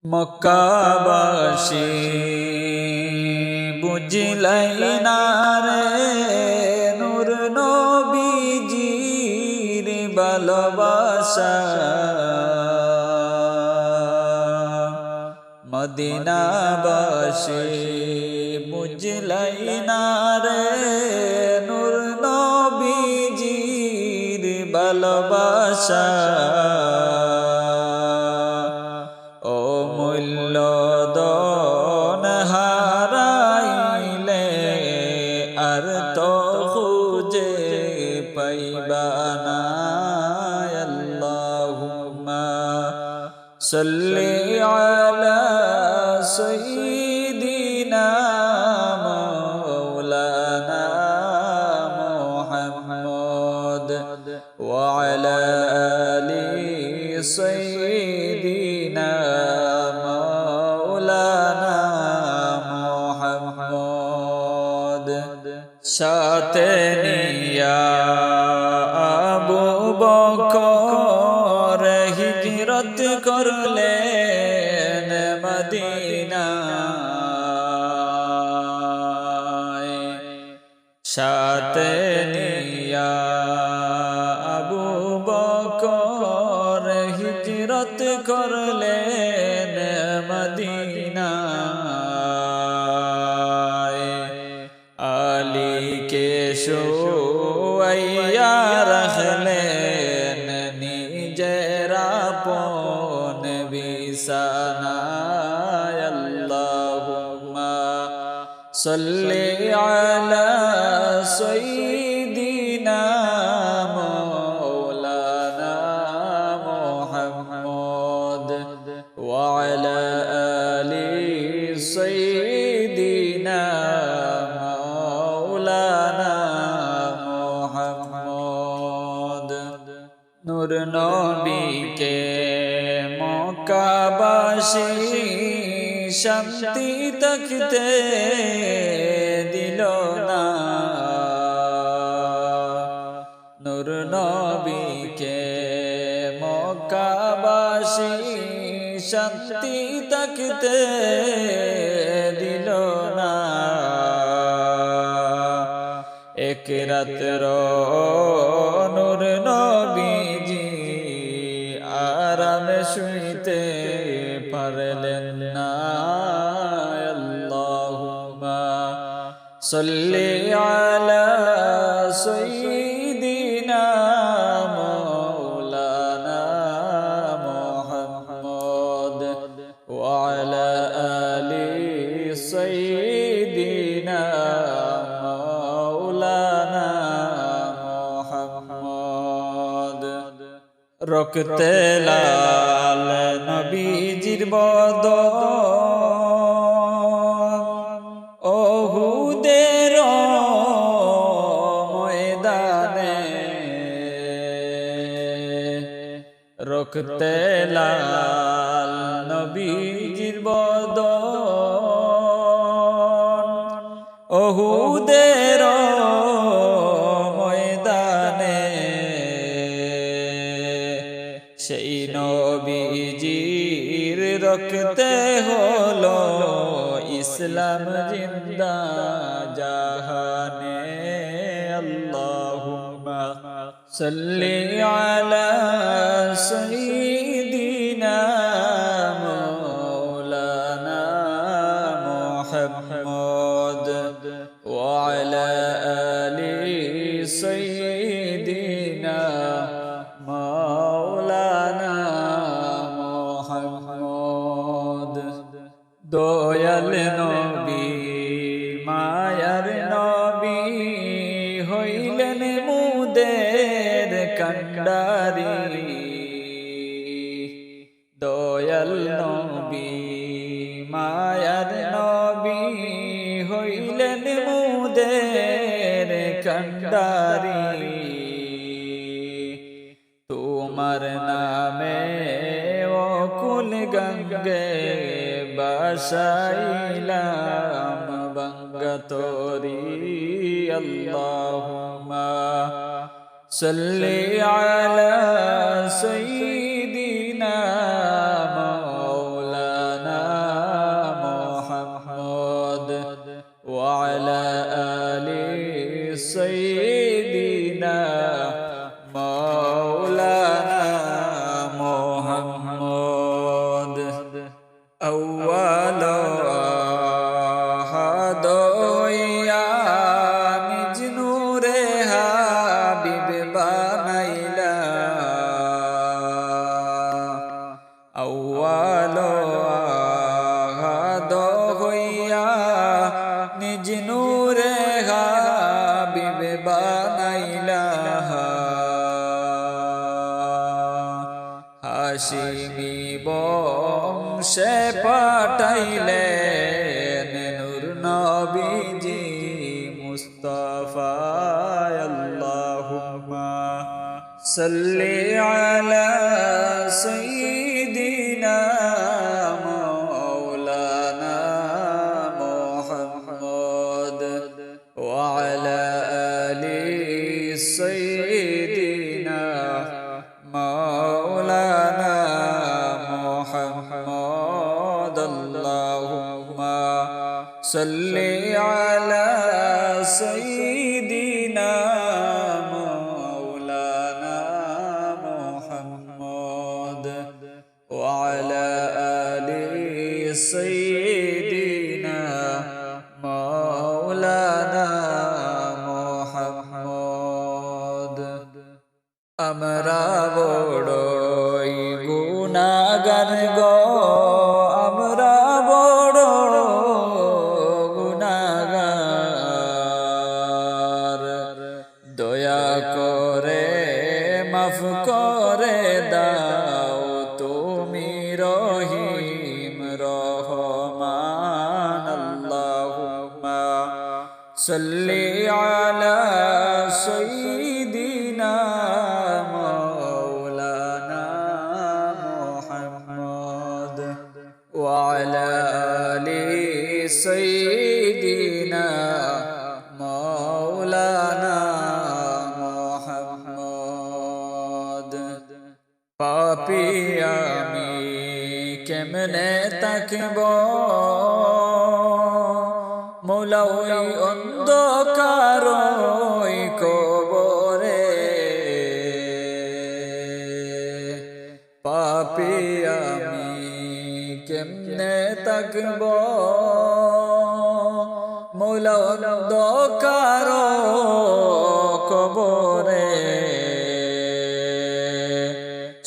মক্কাবাসী বুঝলাই না রে নূর নবীজির ভালোবাসা। মদিনাবাসী বুঝলাই না রে নূর নবীজির ভালোবাসা। মূল্যদন হারাইলে আর তো খুঁজে পাইবা না। আল্লাহুম্মা সাল্লি আলা সাইয়্যিদিনা মাওলানা মুহাম্মদ ওয়া আলা আলি সাইয়্যিদিনা সাথে নিয়া আবু বকর হিজরত করলেন মদিনায়। সাথে নিয়া আবু বকর হিজরত করলেন মদিনায়। আলীকে শুয়াইয়া রাখলেন নিজের আপন বিছানায়। আল্লাহুম্মা সাল্লি আলা সাইয়্যিদিনা মাওলানা মুহাম্মদ ওয়া আলা আলি সাইয়্যিদিনা নূর নবীকে মক্কাবাসী শান্তি থাকতে দিল না। নূর নবীকে মক্কাবাসী শান্তি থাকতে দিল না। এক রাত্র নূর নবীজি আরামে শুইতে পারলেন না। আল্লাহুম্মা সাল্লি আলা সাইয়্যিদিনা মাওলানা মুহাম্মদ ওয়া আলা আলি সাইয়্যিদিনা রক্তে লাল নবীজির বদন ওহুদের ময়দানে। রক্তে লাল নবীজির বদন ওহুদের সেই নবীজির রক্তে হলো ইসলাম জিন্দা জাহানে। আল্লাহুম্মা সাল্লি আলা সাইয়্যিদিনা মাওলানা মুহাম্মদ ওয়া আলা আলি সাইয়্যিদিনা দয়াল নবী মায়ার নবী হইলেন মুদের কান্ডারি। দয়াল নবী মায়ার নবী হইলেন মুদের কান্ডারি। তোমার নামে অকুল গঙ্গে বাসাইলাম গঙ্গা তরি। আল্লাহুম্মা সাল্লি আলা সাইয়্যিদিনা মাওলানা أول أحد يا নিজ নূরে হাবিব বানাইলা أول أحد হইয়া নিজ নূরে হাবিব বানাইলা হাশিমি বংশে পাঠাইলেন নূর নবীজি মুস্তাফা আল্লাহুম্মা সাল্লি আলা সাইয়্যিদিনা মাওলানা মুহাম্মদ ওয়া আলা আলি সাইয়্যিদিনা মাওলানা মুহাম্মদ আল্লাহুম্মা সাল্লি আলা সাইয়্যিদিনা মাওলানা মুহাম্মদ ওয়া আলা আলি সাইয়্যিদিনা মাওলানা মুহাম্মদ আমরা বড়ই গুনাহগার গো আমরা বড় গুনাহগার দয়া করে মাফ করে দাও তুমি রহিম রহমান আল্লাহুম্মা সাল্লি আলা সাইয়্যিদিনা মাওলানা মুহাম্মদ ওয়া আলা আলি সাইয়্যিদিনা মাওলানা মুহাম্মদ পাপী আমি কেমনে তাকব মৌলা ওই অন্ধকার ওই কবরে পাপী আমি কেমনে তাকব মৌলা অন্ধকার কবরে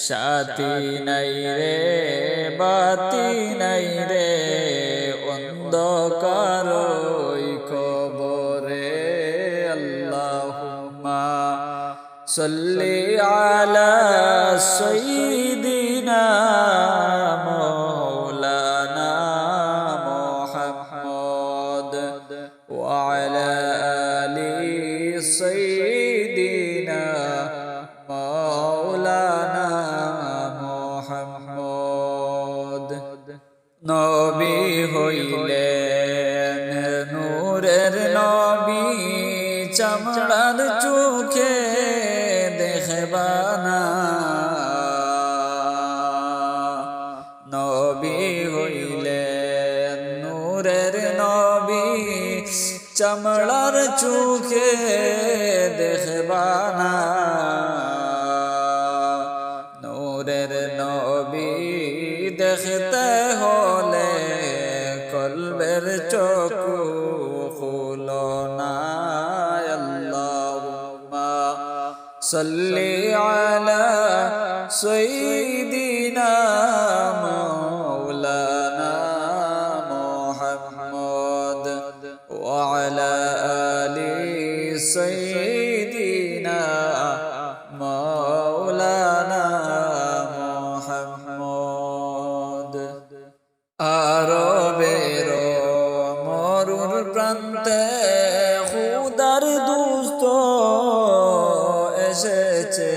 সাথী নাই রে বাতি নাই রে অন্ধকার ওই কবরে আল্লাহুম্মা সাল্লি আলা সাইয়্যিদিনা মাওলানা মুহাম্মদ ওয়া আলা আলি সাইয়্যিদিনা মাওলানা মুহাম্মদ নবী হইলেন নূরের নবী চামড়ার চোখে দেখবানা নবী হইলেন নূরের নবী চামড়ার চোখে দেখবানা নূরের নবী দেখতে হলে কলবের চক্ষু খুলো না আল্লাহুম্মা সাল্লি আলা সাইয়্যিদিনা মাওলানা মুহাম্মদ ওয়া আলা আলি সাইয়্যিদিনা মাওলানা মুহাম্মদ আরবের মরুর প্রান্তে খুদার দুস্ত এসেছে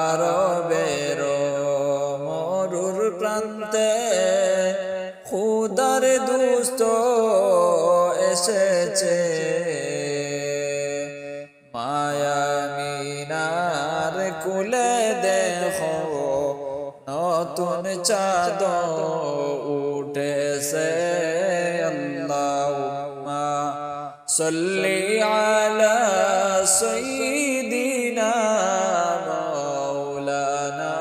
আরবের মরুর প্রান্তে খুদার দুস্ত এসেছে মায়া মিনার কুলে দেখো নতুন চাঁদ উঠেছে আল্লাহুম্মা সাল্লি আলা সাইয়্যিদিনা মাওলানা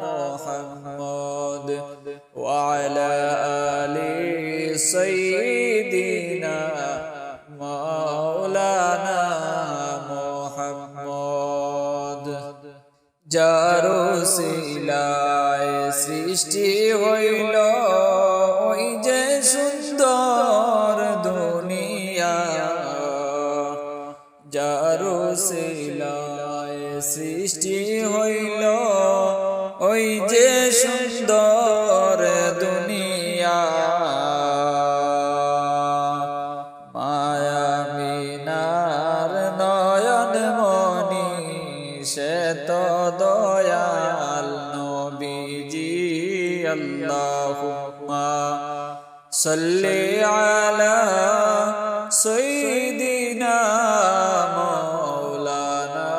মুহাম্মদ সৃষ্টি হইল ওই যে সুন্দর দুনিয়া যারো সিলায় সৃষ্টি হইল ওই যে সুন্দর দুনিয়া মায়া মিনার নয়ন মনি সে তো দয়াল নবীজি আল্লাহুম্মা সাল্লি আলা সাইয়্যিদিনা মাওলানা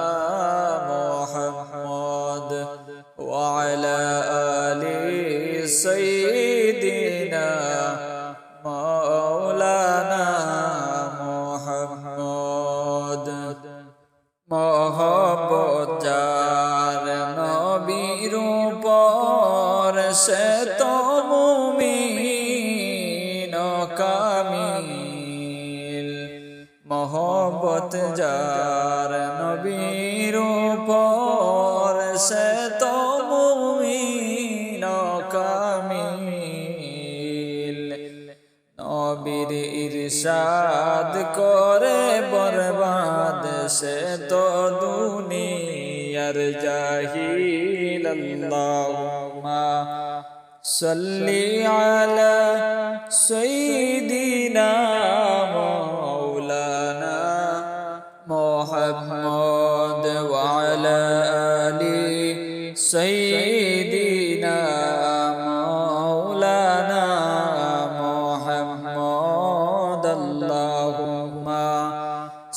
মুহাম্মদ ওয়া আলা আলি সাইয়্যিদিনা মাওলানা মুহাম্মদ মহব্বত যার নবীর উপর সে তো মুমিন কামিল মহব্বত যার নবীর উপর সে তো মুমিন কামিল নবীর ইরশাদ করে বরবাদ সে তো দুনিয়ার জাহিল আল্লাহুম্মা সাল্লি আলা সাইয়্যিদিনা মাওলানা মুহাম্মদ ওয়া আলা আলি সাইয়্যিদিনা মাওলানা মুহাম্মদ আল্লাহুম্মা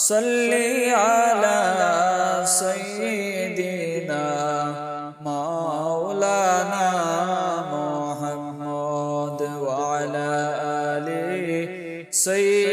সাল্লি আলা সাইয়্যিদিনা মাওলানা মুহাম্মদ ওয়া আলা আলি সাইয়্যিদিনা